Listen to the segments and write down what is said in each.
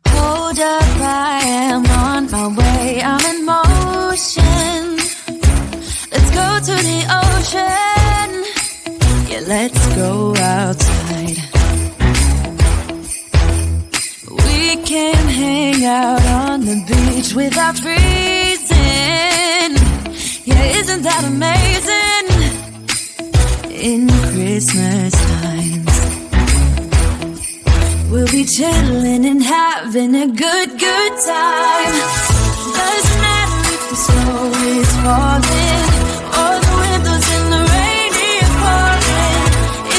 Hold up, I am on my way, I'm in motion. Let's go to the ocean. Yeah, let's go outside. We can hang out on the beach without freezing. Yeah, isn't that amazing? In Christmas times, we'll be chilling and having a good time. Doesn't matter if the snow is falling or the windows in the rain is pouring.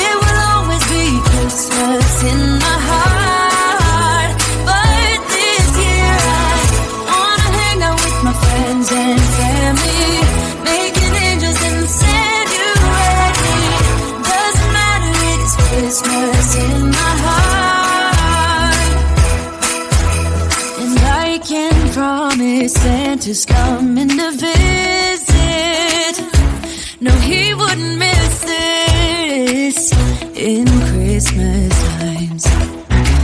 It will always be Christmas in my heart. But this year I wanna hang out with my friends and family, making angels in the sand. You ready? Doesn't matter, it is Christmas in my heart. And I can promise Santa's coming to visit. No, he wouldn't miss this in Christmas times.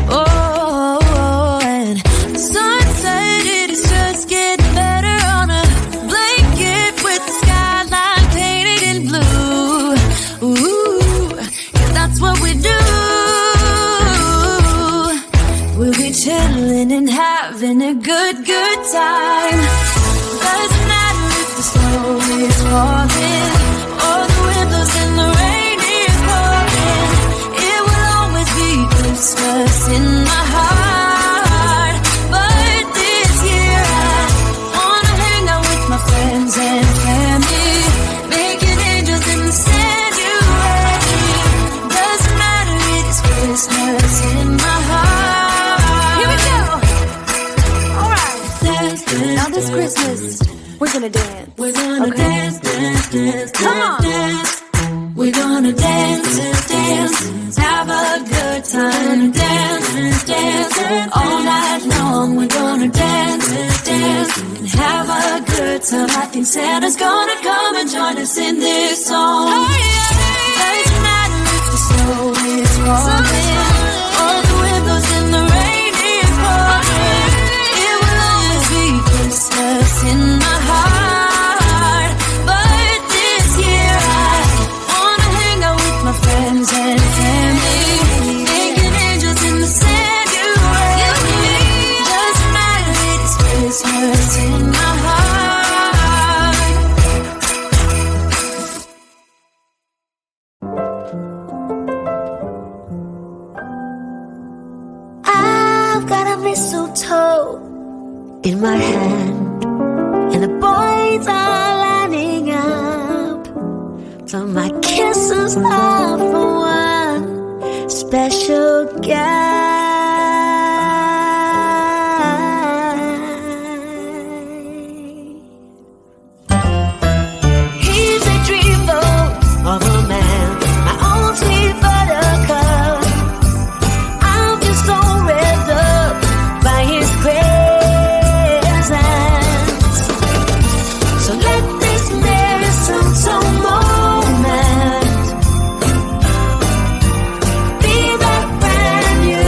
Oh, and the sun said it is just getting better on a blanket with the skyline painted in blue. Ooh, yeah, that's what we do. We'll be chilling and having a good time. Doesn't matter if the snow is falling or the windows in the rain is pouring. It will always be Christmas in my heart. But this year I wanna hang out with my friends and family, making angels in the sand. You ready? Doesn't matter, it is Christmas in my heart. Here we go. All right. Dance, dance, now this Christmas, we're gonna dance. We're gonna dance, dance, dance, come on. Dance. We're gonna dance, dance, have a good time. Dance, dance, all night long. We're gonna dance, dance, and have a good time. I think Santa's gonna come and join us in this song. Doesn't matter if the snow is falling or the windows in the rain is pouring. It will always be Christmas in my heart. But this year I wanna hang out with my friends and family, making angels in the sand. You ready? Doesn't matter, it is Christmas in my heart. I've got a mistletoe in my hand, and the boys are lining up for my kisses are for one special guy. He's a dreamboat of a man, my own sweet buttercup. I'm just so revved up by his presence. So let this mistletoe moment be that brand new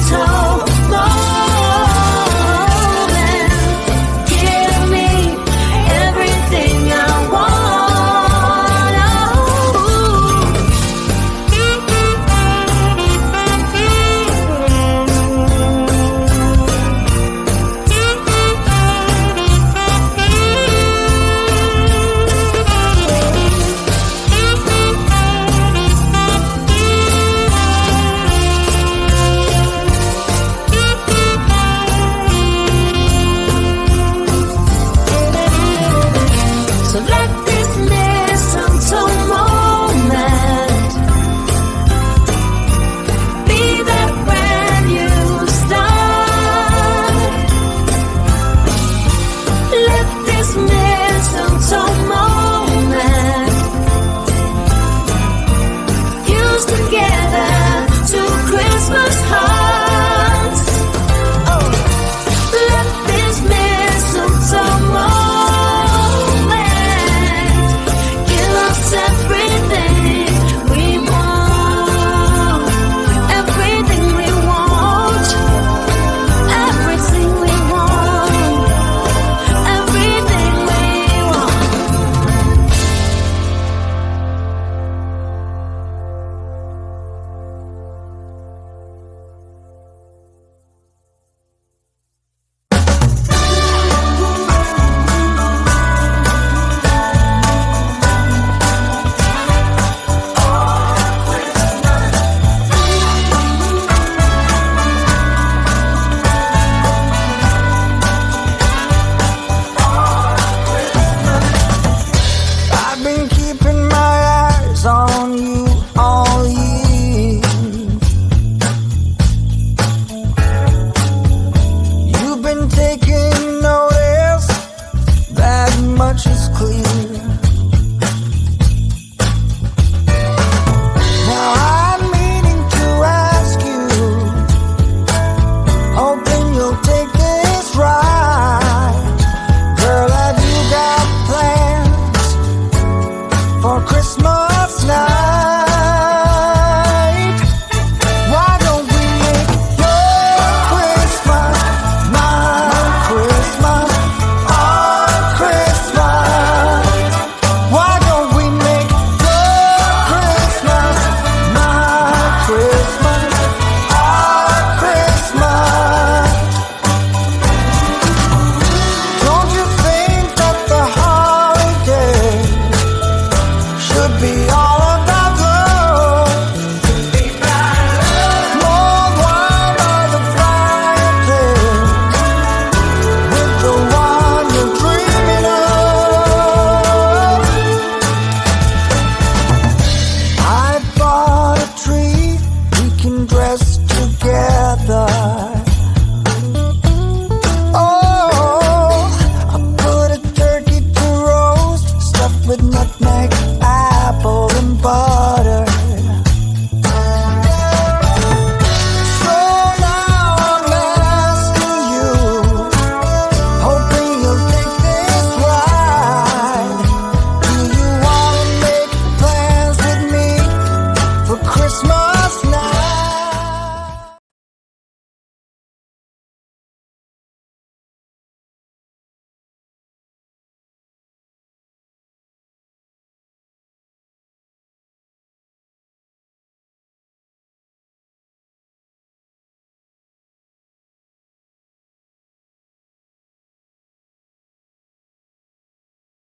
told.